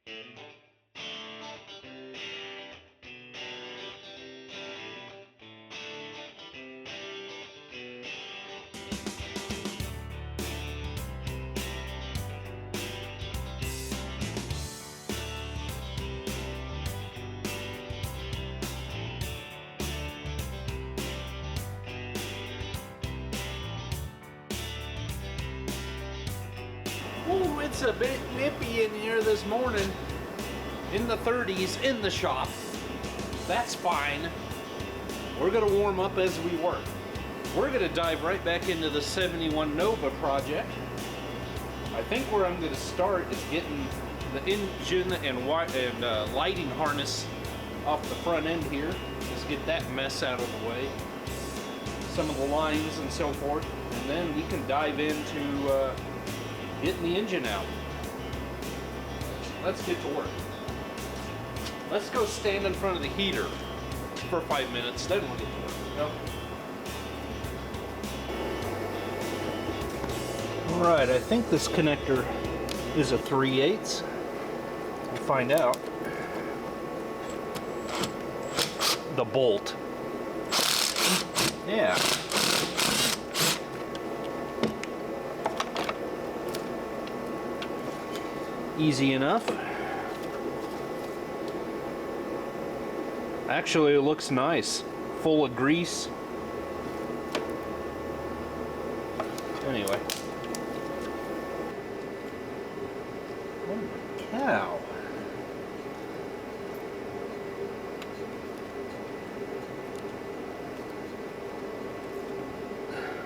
Ooh, it's a bit nippy in here this morning. In the 30s in the shop. That's fine. We're gonna warm up as we work. We're gonna dive right back into the 71 Nova project. I think where I'm gonna start is getting the engine and lighting harness off the front end here. Just get that mess out of the way. Some of the lines and so forth. And then we can dive into getting the engine out. Let's get to work. Let's go stand in front of the heater for 5 minutes, then we'll get to work. Yep. Alright, I think this connector is a 3/8. We'll find out. The bolt. Yeah. Easy enough. Actually, it looks nice. Full of grease. Anyway. Holy cow.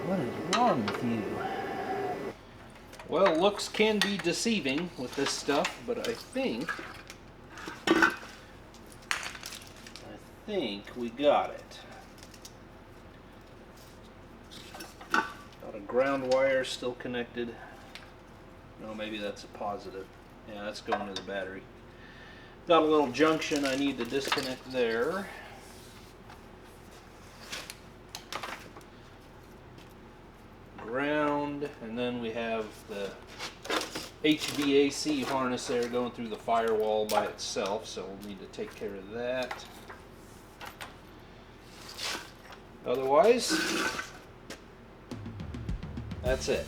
What is wrong with you? Well, looks can be deceiving with this stuff, but I think we got it. Got a ground wire still connected. No, maybe that's a positive. Yeah, that's going to the battery. Got a little junction I need to disconnect there. Ground, and then we have the HVAC harness there going through the firewall by itself, so we'll need to take care of that. Otherwise, that's it.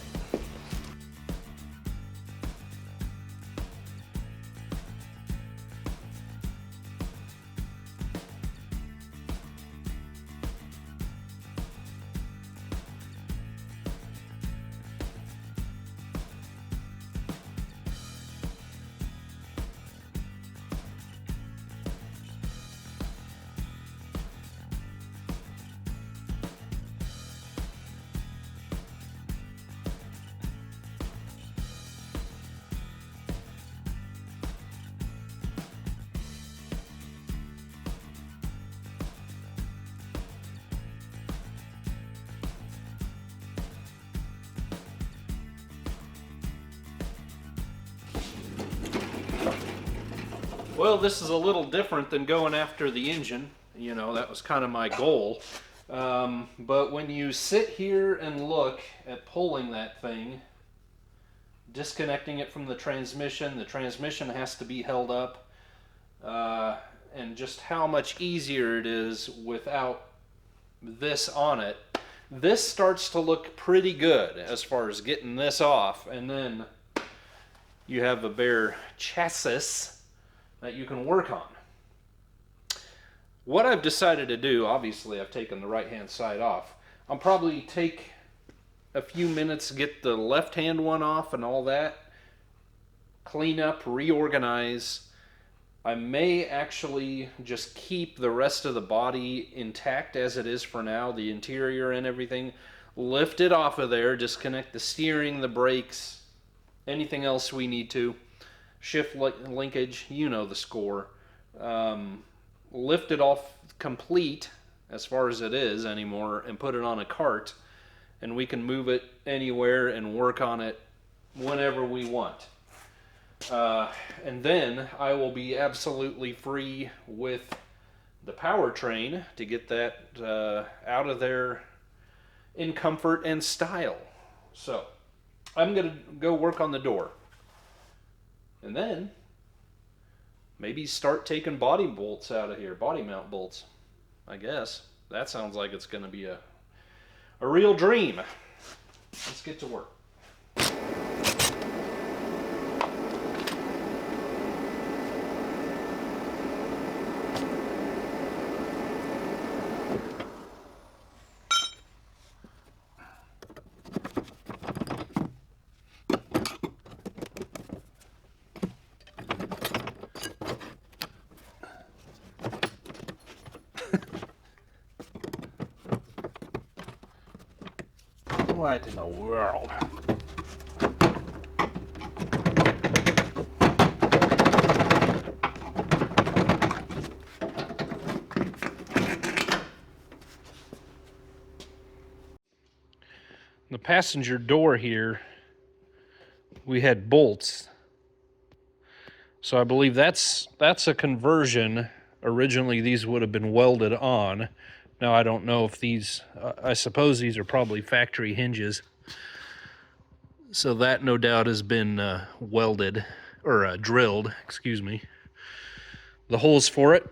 Well, this is a little different than going after the engine. You know, that was kind of my goal. But when you sit here and look at pulling that thing, disconnecting it from the transmission has to be held up, and just how much easier it is without this on it. This starts to look pretty good as far as getting this off, and then you have a bare chassis that you can work on. What I've decided to do, obviously I've taken the right hand side off. I'll probably take a few minutes to get the left hand one off and all that. Clean up, reorganize. I may actually just keep the rest of the body intact as it is for now, the interior and everything. Lift it off of there, disconnect the steering, the brakes, anything else we need to. Shift linkage, you know the score. Lift it off complete as far as it is anymore and put it on a cart, and we can move it anywhere and work on it whenever we want. And then I will be absolutely free with the powertrain to get that out of there in comfort and style. So I'm gonna go work on the door. And then maybe start taking body bolts out of here, body mount bolts, I guess. That sounds like it's going to be a real dream. Let's get to work. What in the world? The passenger door here, we had bolts. So I believe that's a conversion. Originally these would have been welded on. Now I don't know if these, I suppose these are probably factory hinges. So that no doubt has been welded, or drilled, excuse me. The holes for it,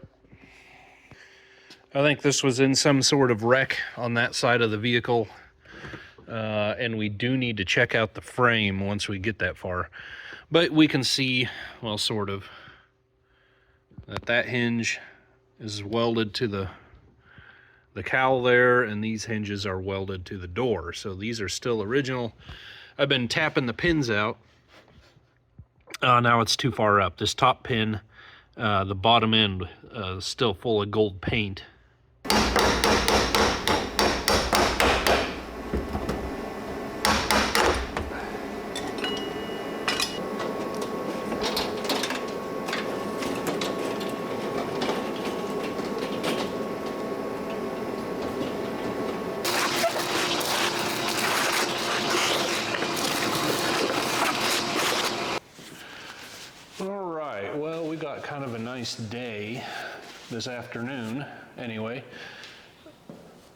I think this was in some sort of wreck on that side of the vehicle. And we do need to check out the frame once we get that far. But we can see, well, sort of, that hinge is welded to the cowl there, and these hinges are welded to the door. So these are still original. I've been tapping the pins out. Now it's too far up. This top pin, the bottom end, is still full of gold paint. Kind of a nice day this afternoon anyway,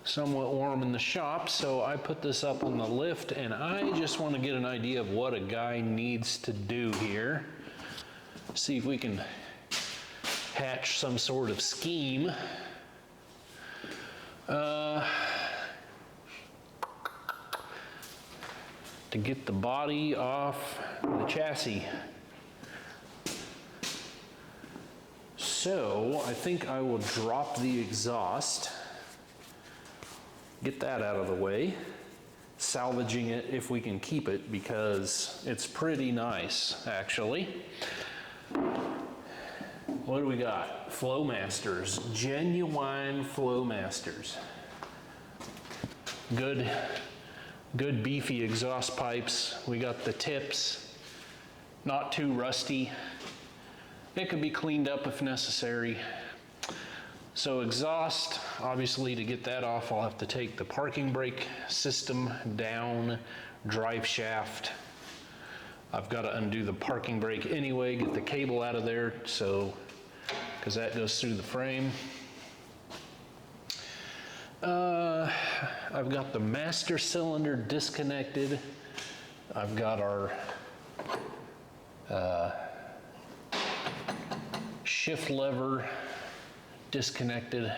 somewhat warm in the shop, so I put this up on the lift and I just want to get an idea of what a guy needs to do here, see if we can hatch some sort of scheme. To get the body off the chassis. So I think I will drop the exhaust, get that out of the way, salvaging it if we can keep it because it's pretty nice actually. What do we got? Flowmasters, genuine Flowmasters. Good beefy exhaust pipes. We got the tips, not too rusty. It could be cleaned up if necessary. So exhaust, obviously to get that off, I'll have to take the parking brake system down, drive shaft. I've got to undo the parking brake anyway, get the cable out of there, so, because that goes through the frame. I've got the master cylinder disconnected. I've got our shift lever disconnected,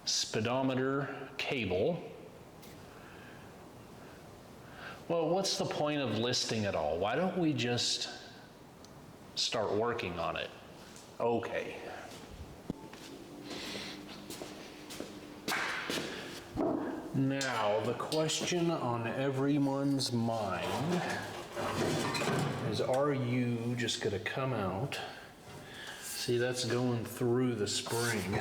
speedometer cable. Well, what's the point of listing it all? Why don't we just start working on it? Okay. Now, the question on everyone's mind is, are you just gonna come out? See, that's going through the spring,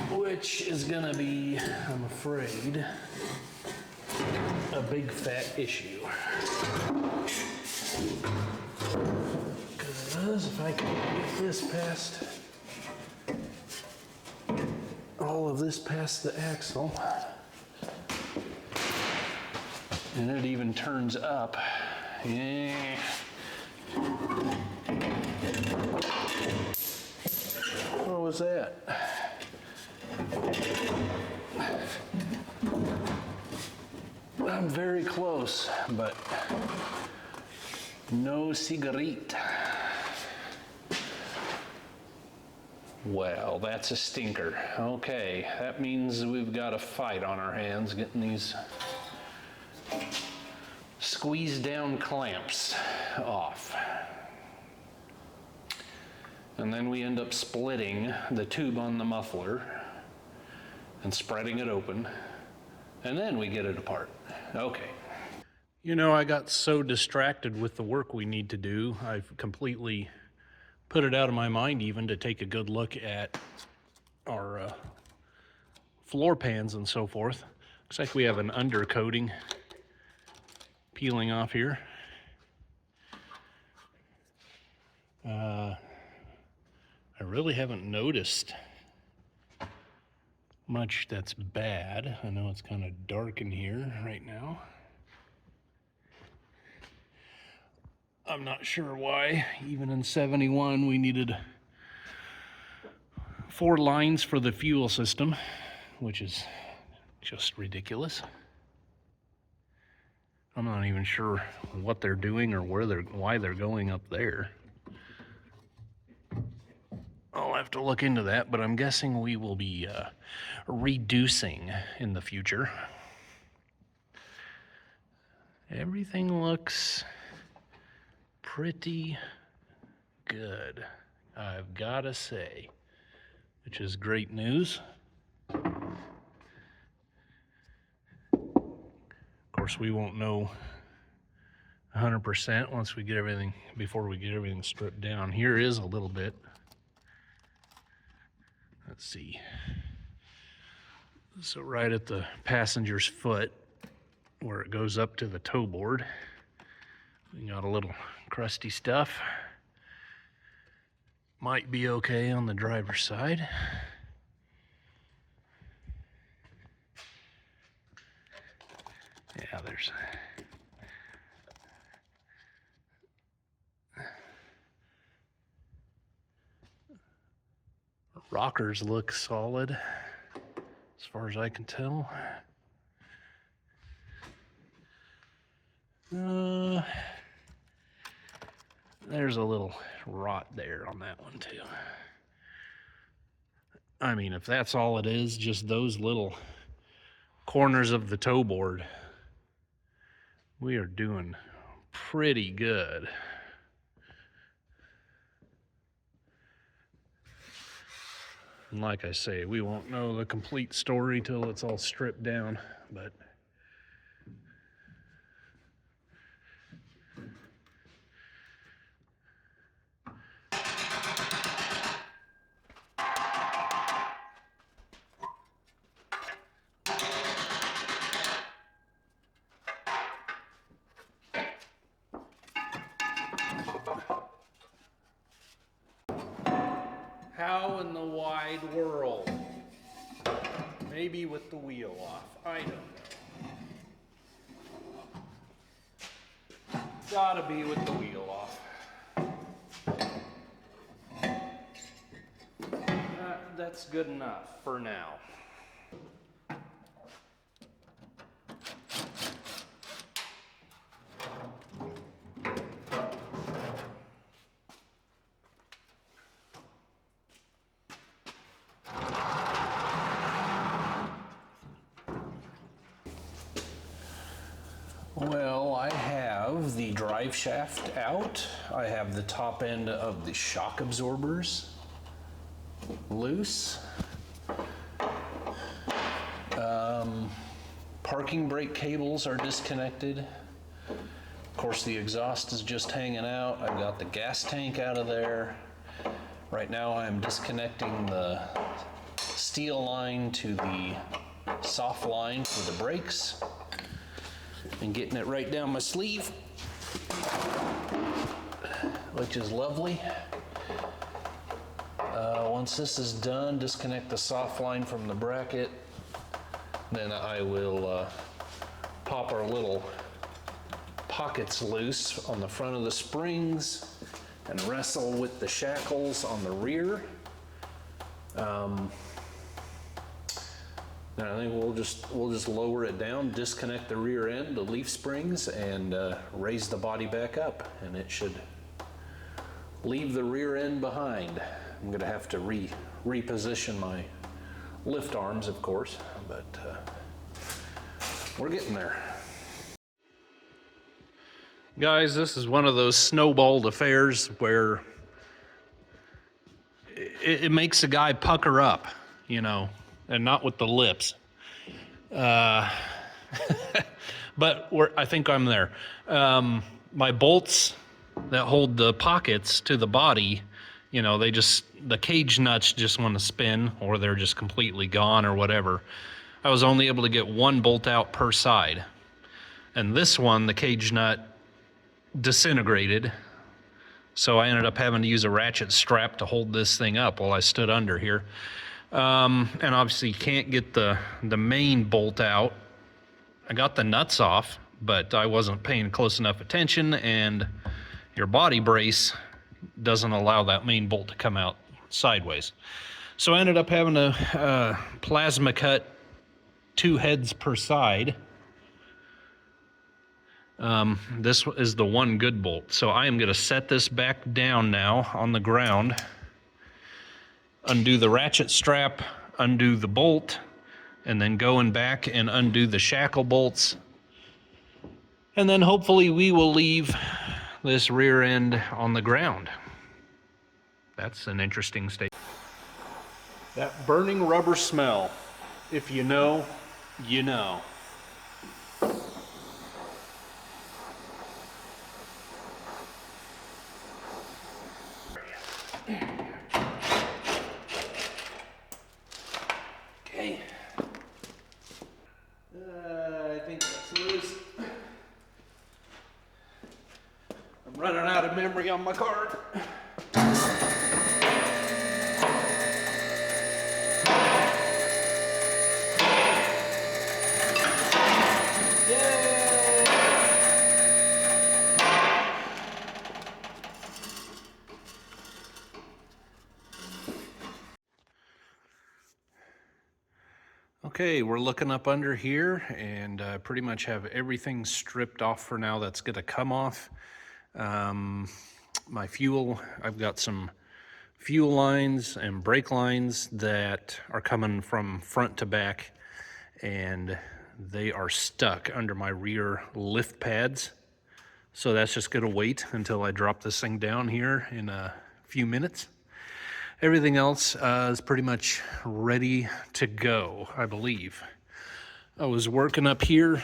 which is gonna be, I'm afraid, a big fat issue. Because if I can get this past, all of this past the axle, and it even turns up, yeah. What was that? I'm very close, but no cigarette. Well, that's a stinker. Okay, that means we've got a fight on our hands getting these squeezed down clamps off. And then we end up splitting the tube on the muffler and spreading it open, and then we get it apart. Okay. You know, I got so distracted with the work we need to do, I've completely put it out of my mind even to take a good look at our floor pans and so forth. Looks like we have an undercoating peeling off here. I really haven't noticed much that's bad. I know it's kind of dark in here right now. I'm not sure why, even in 71, we needed 4 lines for the fuel system, which is just ridiculous. I'm not even sure what they're doing or why they're going up there. I'll have to look into that, but I'm guessing we will be reducing in the future. Everything looks pretty good, I've gotta say, which is great news. Of course, we won't know 100% once we get everything, before we get everything stripped down. Here is a little bit. Let's see. So right at the passenger's foot, where it goes up to the toe board, we got a little crusty stuff. Might be okay on the driver's side. Yeah, there's... rockers look solid, as far as I can tell. There's a little rot there on that one too. I mean, if that's all it is, just those little corners of the toe board, we are doing pretty good. And like I say, we won't know the complete story till it's all stripped down, but how in the wide world? Maybe with the wheel off, I don't know. Gotta be with the wheel off. That's good enough for now. Well, I have the drive shaft out. I have the top end of the shock absorbers loose. Parking brake cables are disconnected. Of course, the exhaust is just hanging out. I've got the gas tank out of there. Right now I'm disconnecting the steel line to the soft line for the brakes and getting it right down my sleeve, which is lovely. Once this is done, disconnect the soft line from the bracket. Then I will pop our little pockets loose on the front of the springs and wrestle with the shackles on the rear. And I think we'll just lower it down, disconnect the rear end, the leaf springs, and raise the body back up, and it should leave the rear end behind. I'm going to have to reposition my lift arms, of course, but we're getting there. Guys, this is one of those snowballed affairs where it makes a guy pucker up, you know, and not with the lips. But I think I'm there. My bolts that hold the pockets to the body, you know, the cage nuts just want to spin, or they're just completely gone or whatever. I was only able to get one bolt out per side. And this one, the cage nut disintegrated. So I ended up having to use a ratchet strap to hold this thing up while I stood under here. And obviously you can't get the main bolt out. I got the nuts off, but I wasn't paying close enough attention, and your body brace doesn't allow that main bolt to come out sideways. So I ended up having to plasma cut 2 heads per side. This is the one good bolt. So I am going to set this back down now on the ground, undo the ratchet strap, undo the bolt, and then going back and undo the shackle bolts. And then hopefully we will leave this rear end on the ground. That's an interesting state. That burning rubber smell, if you know, you know. Okay. I think that's loose. I'm running out of memory on my card. Okay, we're looking up under here, and pretty much have everything stripped off for now that's going to come off. My fuel, I've got some fuel lines and brake lines that are coming from front to back, and they are stuck under my rear lift pads. So that's just going to wait until I drop this thing down here in a few minutes. Everything else is pretty much ready to go, I believe. I was working up here.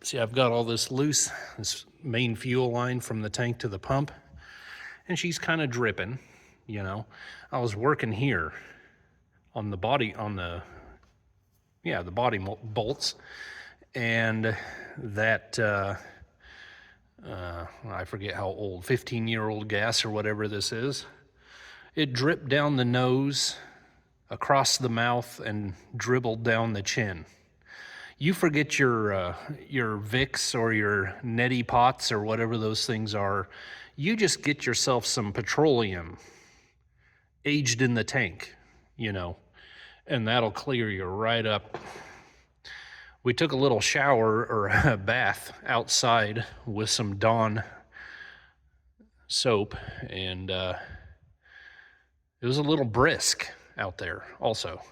See, I've got all this loose, this main fuel line from the tank to the pump, and she's kind of dripping, you know. I was working here on the body, the body bolts, and that, I forget how old, 15-year-old gas or whatever this is. It dripped down the nose, across the mouth, and dribbled down the chin. You forget your Vicks or your neti pots or whatever those things are. You just get yourself some petroleum aged in the tank, you know, and that'll clear you right up. We took a little shower or a bath outside with some Dawn soap, and it was a little brisk out there also.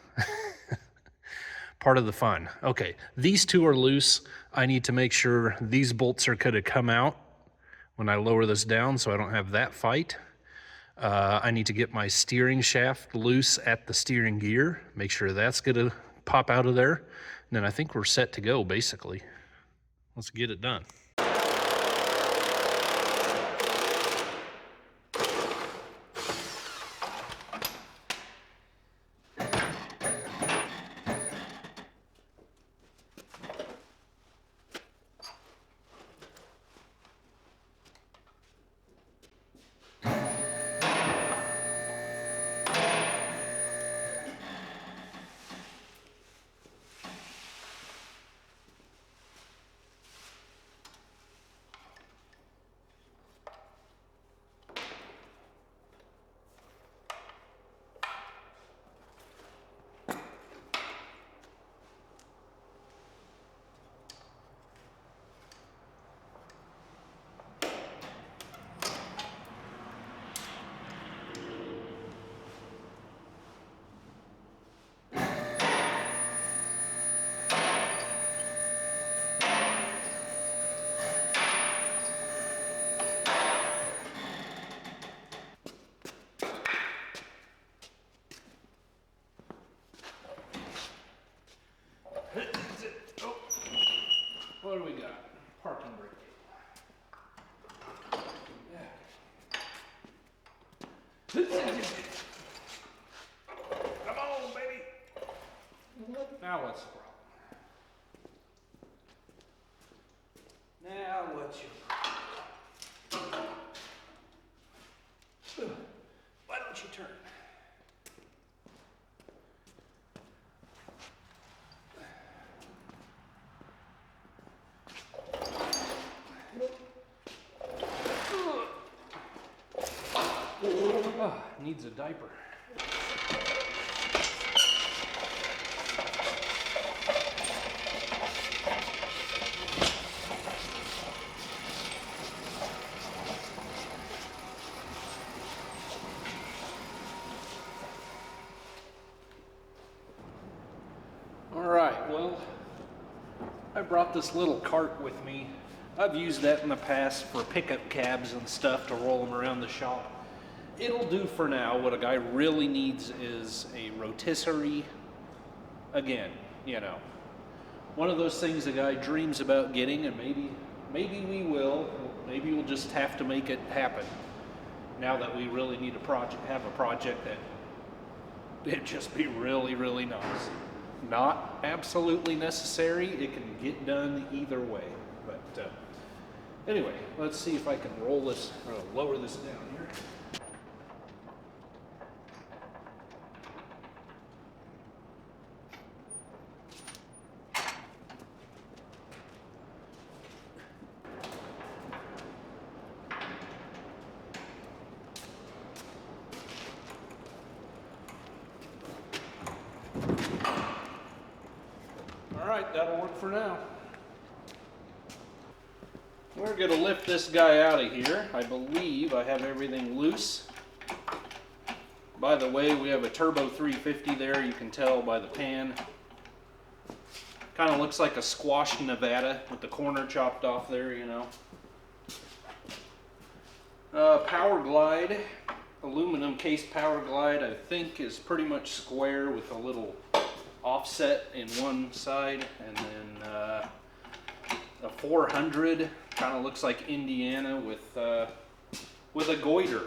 Part of the fun. Okay, these two are loose. I need to make sure these bolts are going to come out when I lower this down so I don't have that fight. I need to get my steering shaft loose at the steering gear, make sure that's going to pop out of there. And then I think we're set to go, basically. Let's get it done. Come on, baby. Now what's the problem? Now what's your problem? Why don't you turn? Oh, needs a diaper. All right, well, I brought this little cart with me. I've used that in the past for pickup cabs and stuff to roll them around the shop. It'll do for now. What a guy really needs is a rotisserie. Again, you know, one of those things a guy dreams about getting, and maybe we will. Maybe we'll just have to make it happen. Now that we really need have a project that it'd just be really, really nice. Not absolutely necessary. It can get done either way. But anyway, let's see if I can roll this or lower this down here. Alright, that'll work for now. We're going to lift this guy out of here. I believe I have everything loose. By the way, we have a turbo 350 there. You can tell by the pan. Kind of looks like a squashed Nevada with the corner chopped off there, you know. Power glide, aluminum case power glide, I think is pretty much square with a little offset in one side, and then a 400 kind of looks like Indiana with a goiter,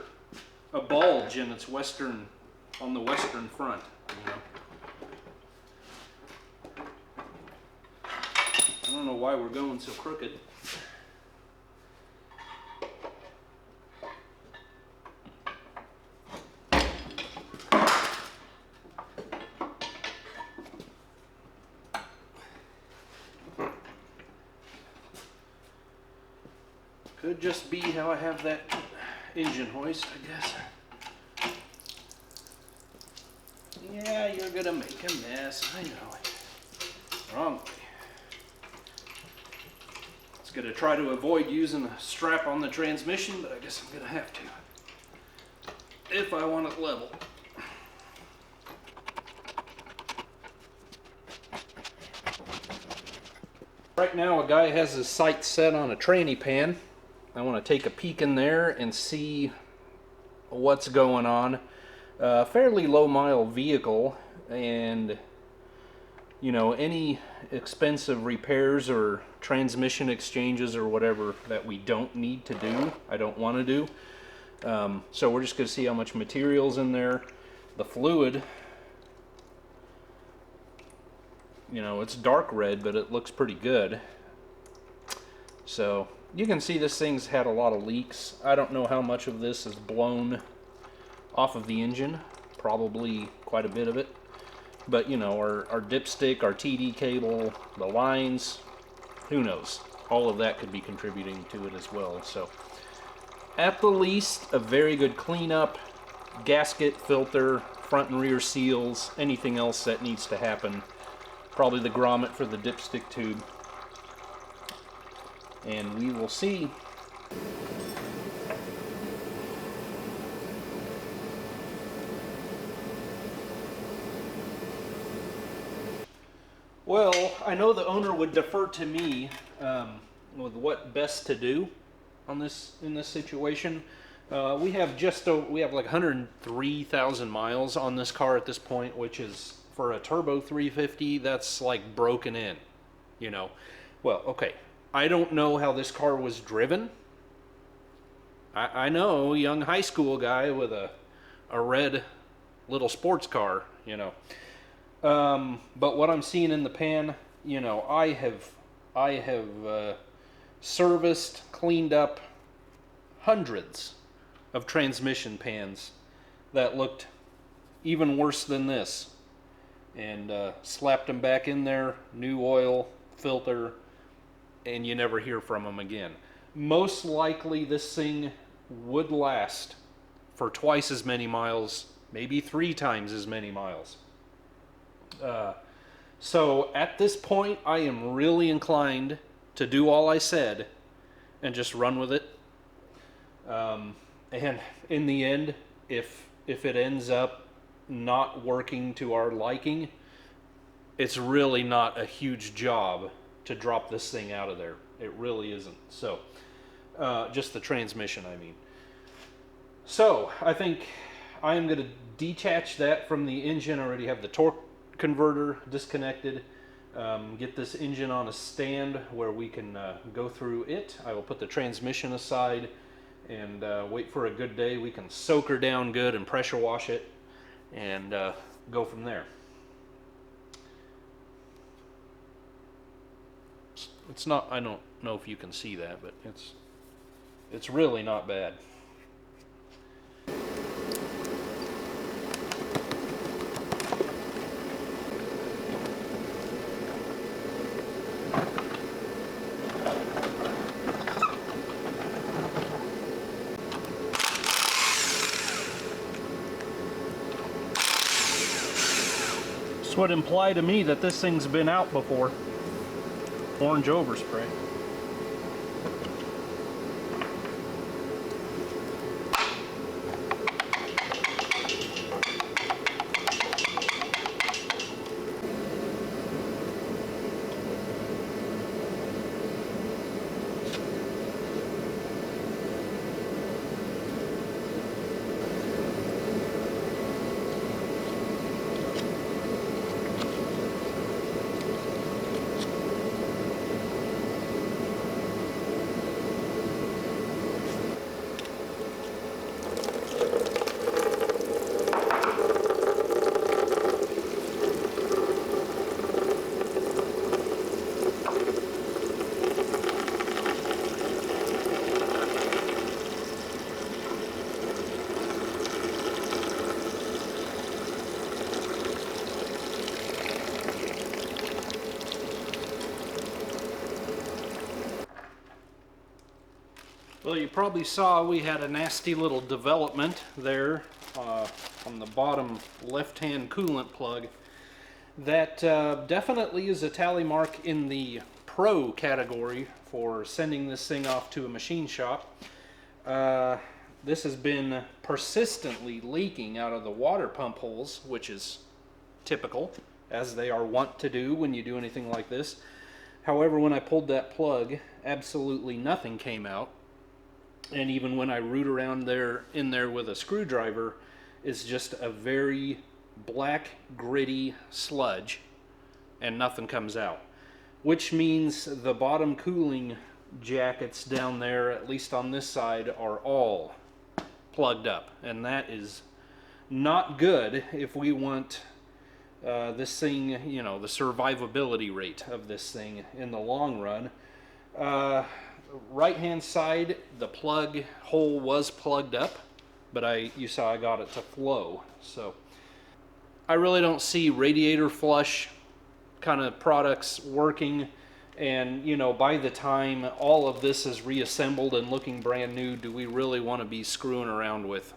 a bulge in its on the western front. You know. I don't know why we're going so crooked. Could just be how I have that engine hoist, I guess. Yeah, you're gonna make a mess, I know it. Wrong way. I was gonna try to avoid using a strap on the transmission, but I guess I'm gonna have to if I want it level. Right now a guy has his sights set on a tranny pan. I want to take a peek in there and see what's going on. Fairly low mile vehicle, and you know, any expensive repairs or transmission exchanges or whatever that we don't need to do, I don't want to do. So we're just going to see how much material's in there. The fluid, you know, it's dark red, but it looks pretty good. So you can see this thing's had a lot of leaks. I don't know how much of this is blown off of the engine. Probably quite a bit of it. But you know, our dipstick, our TD cable, the lines, who knows? All of that could be contributing to it as well. So at the least, a very good cleanup, gasket, filter, front and rear seals, anything else that needs to happen. Probably the grommet for the dipstick tube. And we will see. Well, I know the owner would defer to me with what best to do on this in this situation. We have like 103,000 miles on this car at this point, which is for a turbo 350. That's like broken in, you know. Well, okay. I don't know how this car was driven. I know, young high school guy with a a red little sports car, you know. But what I'm seeing in the pan, you know, I have serviced, cleaned up hundreds of transmission pans that looked even worse than this, and slapped them back in there, new oil, filter, and you never hear from them again. Most likely this thing would last for twice as many miles, maybe 3 times as many miles. So at this point, I am really inclined to do all I said and just run with it. And in the end, if it ends up not working to our liking, it's really not a huge job to drop this thing out of there. It really isn't. So, just the transmission, I mean. So, I think I am going to detach that from the engine. I already have the torque converter disconnected. Get this engine on a stand where we can go through it. I will put the transmission aside and wait for a good day. We can soak her down good and pressure wash it and go from there. It's not, I don't know if you can see that, but it's really not bad. This would imply to me that this thing's been out before. Orange overspray. Well, you probably saw we had a nasty little development there on the bottom left-hand coolant plug. That definitely is a tally mark in the pro category for sending this thing off to a machine shop. This has been persistently leaking out of the water pump holes, which is typical, as they are wont to do when you do anything like this. However, when I pulled that plug, absolutely nothing came out. And even when I root around in there with a screwdriver, it's just a very black, gritty sludge, and nothing comes out. Which means the bottom cooling jackets down there, at least on this side, are all plugged up. And that is not good if we want this thing, you know, the survivability rate of this thing in the long run. Right hand side, the plug hole was plugged up, but you saw I got it to flow. So I really don't see radiator flush kind of products working. And you know, by the time all of this is reassembled and looking brand new, do we really want to be screwing around with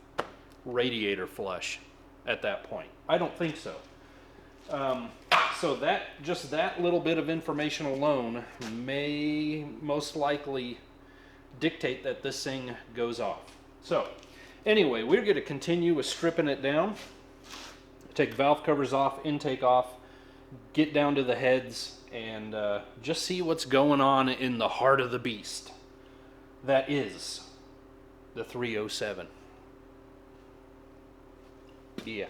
radiator flush at that point? I don't think so. So just that little bit of information alone may most likely dictate that this thing goes off. So anyway, we're going to continue with stripping it down. Take valve covers off, intake off, get down to the heads, and just see what's going on in the heart of the beast. That is the 307. Yeah.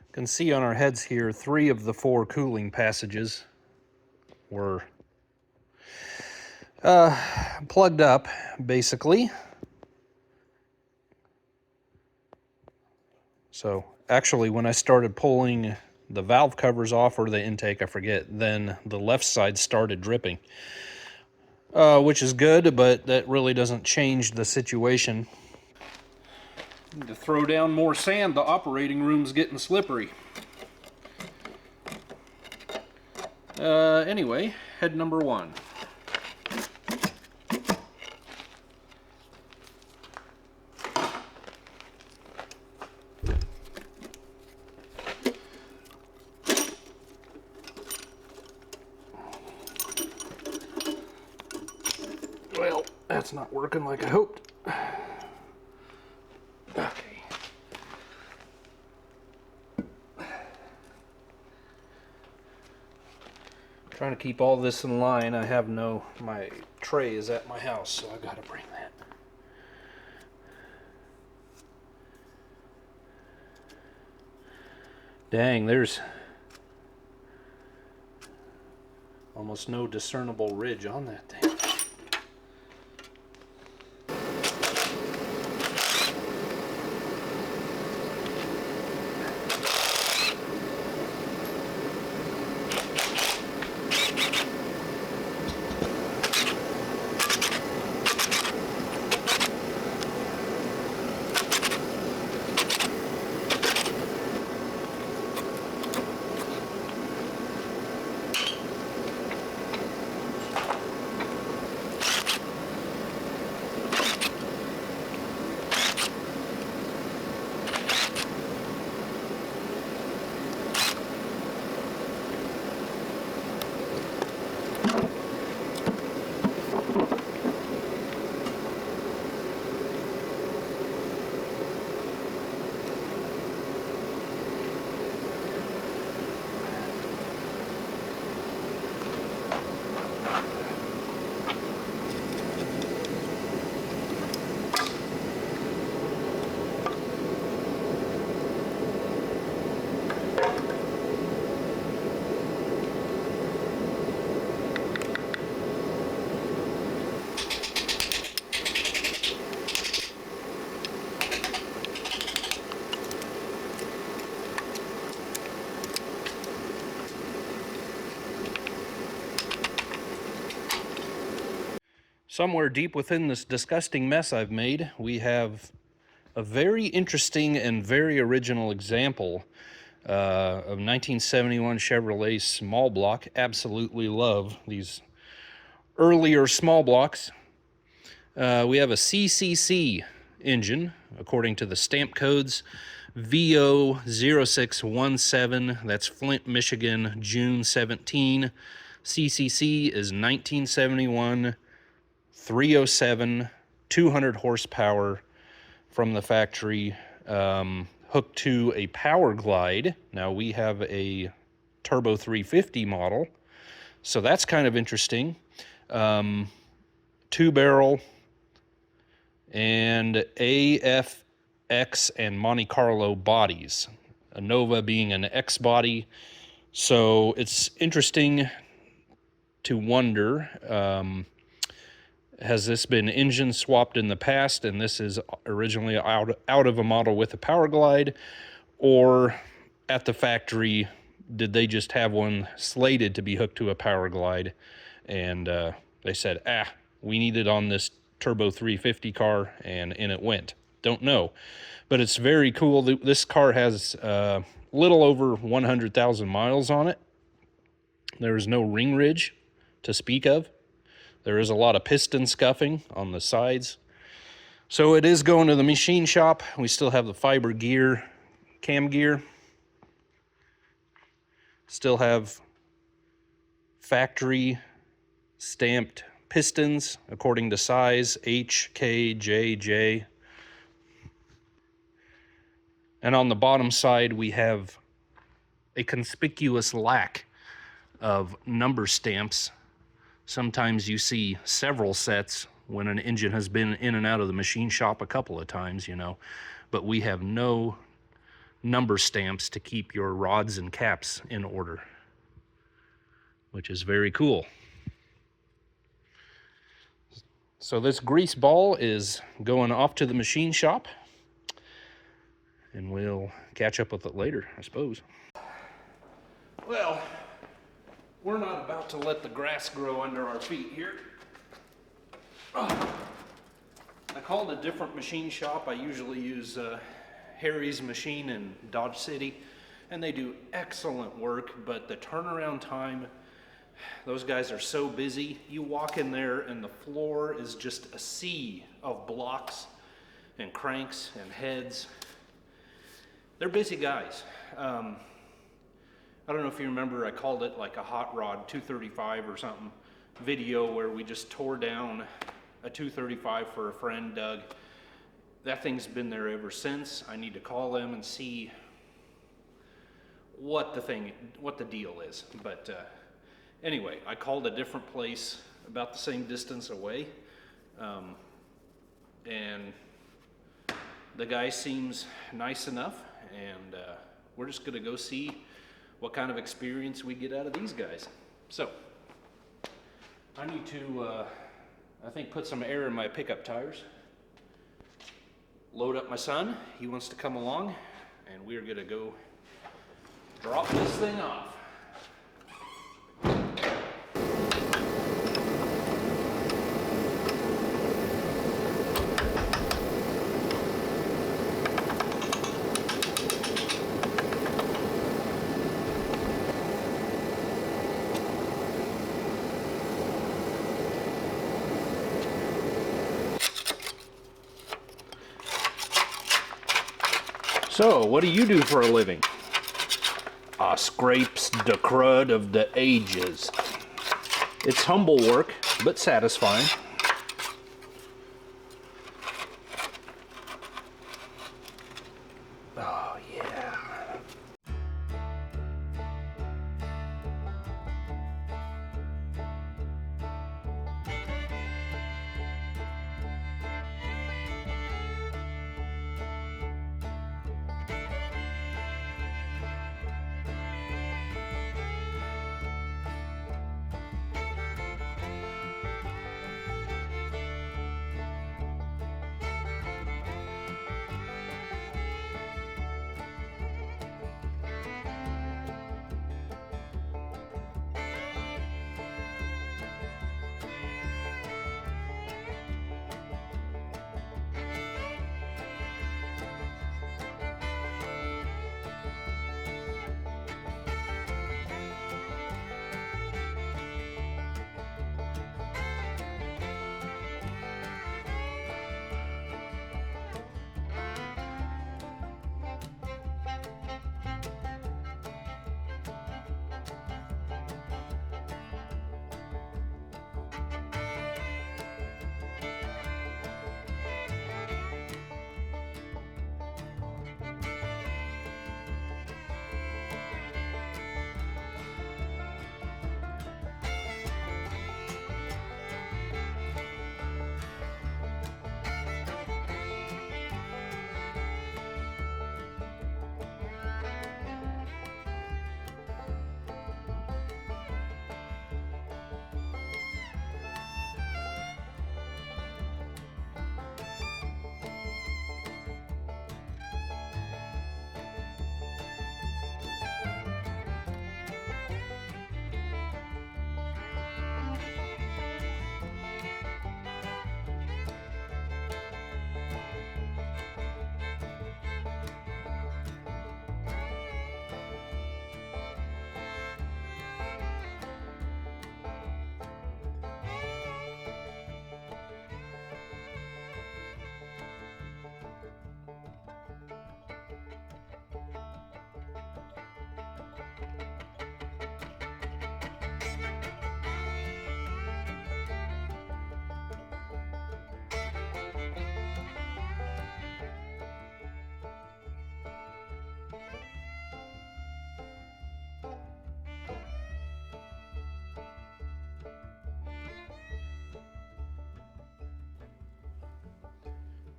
You can see on our heads here, 3 of the 4 cooling passages were plugged up, basically. So actually, when I started pulling the valve covers off, or the intake, I forget, then the left side started dripping. Which is good, but that really doesn't change the situation. Need to throw down more sand. The operating room's getting slippery. Anyway, head number 1. Well, that's not working like I hoped. Okay. Trying to keep all this in line. I have my tray is at my house, so I gotta bring that. Dang, there's almost no discernible ridge on that thing. Somewhere deep within this disgusting mess I've made, we have a very interesting and very original example of 1971 Chevrolet small block. Absolutely love these earlier small blocks. We have a CCC engine, according to the stamp codes, VO0617, that's Flint, Michigan, June 17. CCC is 1971, 307, 200 horsepower from the factory, hooked to a Power Glide. Now we have a Turbo 350 model, so that's kind of interesting. 2-barrel and AFX and Monte Carlo bodies, a Nova being an X body. So it's interesting to wonder, has this been engine swapped in the past and this is originally out of a model with a Power Glide, or at the factory did they just have one slated to be hooked to a Power Glide and they said, we need it on this Turbo 350 car, and in it went. Don't know, but it's very cool. This car has little over 100,000 miles on it. There is no ring ridge to speak of. There is a lot of piston scuffing on the sides. So it is going to the machine shop. We still have the fiber gear, cam gear. Still have factory stamped pistons according to size, H, K, J, J. And on the bottom side, we have a conspicuous lack of number stamps. Sometimes you see several sets when an engine has been in and out of the machine shop a couple of times, you know, but we have no number stamps to keep your rods and caps in order, which is very cool. So this grease ball is going off to the machine shop, and we'll catch up with it later, I suppose. Well, we're not about to let the grass grow under our feet here. I called a different machine shop. I usually use Harry's machine in Dodge City, and they do excellent work, but the turnaround time, those guys are so busy. You walk in there and the floor is just a sea of blocks and cranks and heads. They're busy guys. I don't know if you remember, I called it like a hot rod 235 or something video where we just tore down a 235 for a friend, Doug. That thing's been there ever since. I need to call them and see what the deal is. But anyway, I called a different place about the same distance away, and the guy seems nice enough, and we're just gonna go see what kind of experience we get out of these guys. So I need to I think put some air in my pickup tires, load up my son. He wants to come along, and we're gonna go drop this thing off. So, what do you do for a living? I scrapes the crud of the ages. It's humble work, but satisfying. Oh, yeah.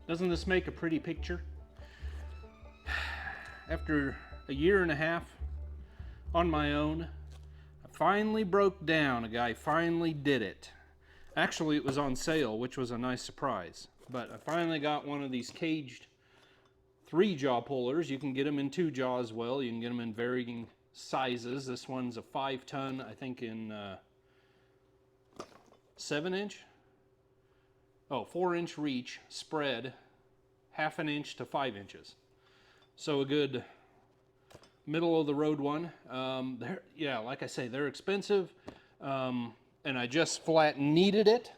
Doesn't this make a pretty picture? After a year and a half on my own, I finally broke down. A guy finally did it. Actually, it was on sale, which was a nice surprise. But I finally got one of these caged 3-jaw pullers. You can get them in 2-jaw as well. You can get them in varying sizes. This one's a 5-ton, I think in 7-inch. Oh, 4-inch reach, spread, 1/2 inch to 5 inches. So a good middle of the road one. Yeah, like I say, they're expensive, and I just flat needed it.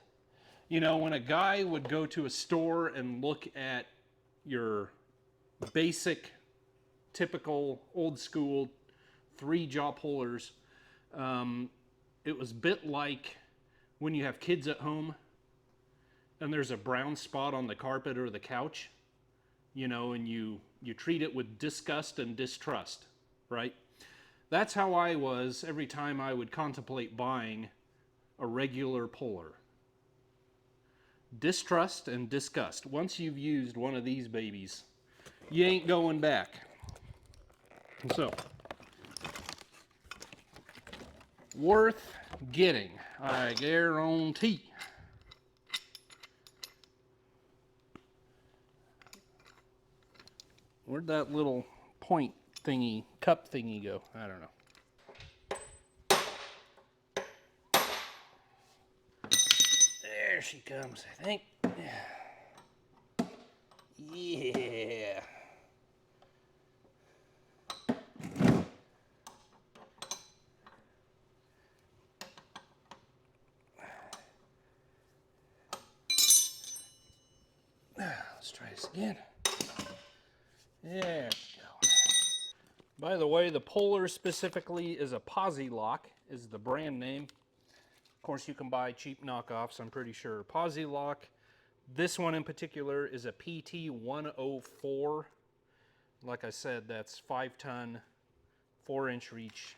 You know, when a guy would go to a store and look at your basic, typical, old school 3-jaw pullers, it was a bit like when you have kids at home and there's a brown spot on the carpet or the couch, you know, and you treat it with disgust and distrust, right? That's how I was every time I would contemplate buying a regular puller. Distrust and disgust. Once you've used one of these babies, you ain't going back. So, worth getting, I guarantee. Where'd that little point thingy, cup thingy go? I don't know. There she comes, I think. Yeah. Let's try this again. There we go. By the way, the puller specifically is a Posi Lock, is the brand name. Of course, you can buy cheap knockoffs, I'm pretty sure. Posi Lock. This one in particular is a PT 104. Like I said, that's 5-ton, 4-inch reach,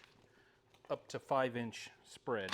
up to 5-inch spread.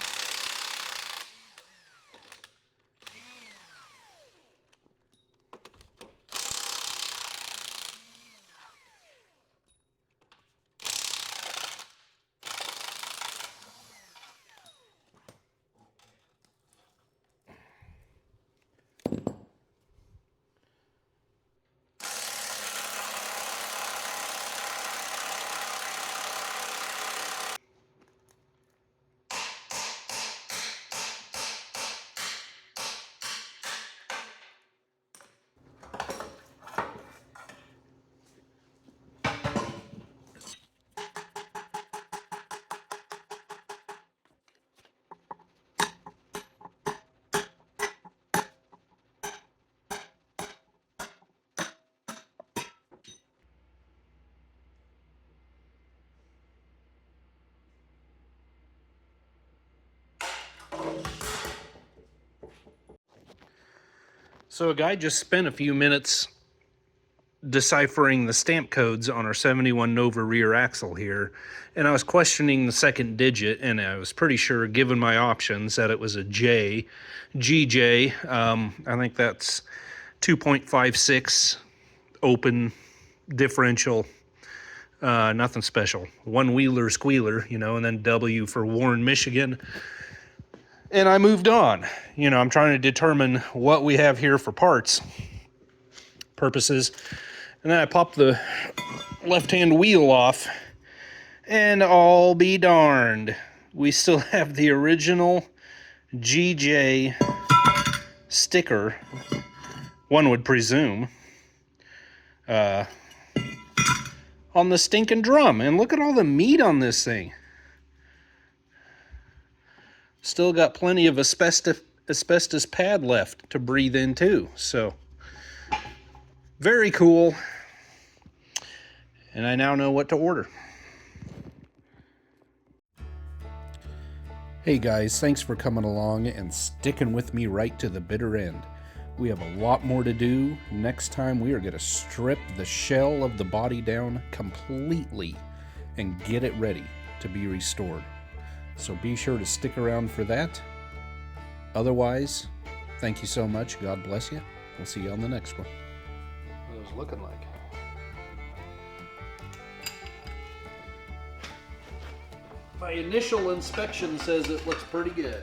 So a guy just spent a few minutes deciphering the stamp codes on our 71 Nova rear axle here, and I was questioning the second digit, and I was pretty sure, given my options, that it was a J. GJ, I think that's 2.56 open differential, nothing special. One-wheeler squealer, you know, and then W for Warren, Michigan. And I moved on. You know, I'm trying to determine what we have here for parts purposes. And then I popped the left-hand wheel off, and I'll be darned, we still have the original GJ sticker, one would presume, on the stinking drum. And look at all the meat on this thing. Still got plenty of asbestos pad left to breathe in too. So, very cool. And I now know what to order. Hey guys, thanks for coming along and sticking with me right to the bitter end. We have a lot more to do. Next time we are going to strip the shell of the body down completely and get it ready to be restored. So be sure to stick around for that. Otherwise, thank you so much. God bless you. We'll see you on the next one. What it was looking like. My initial inspection says it looks pretty good.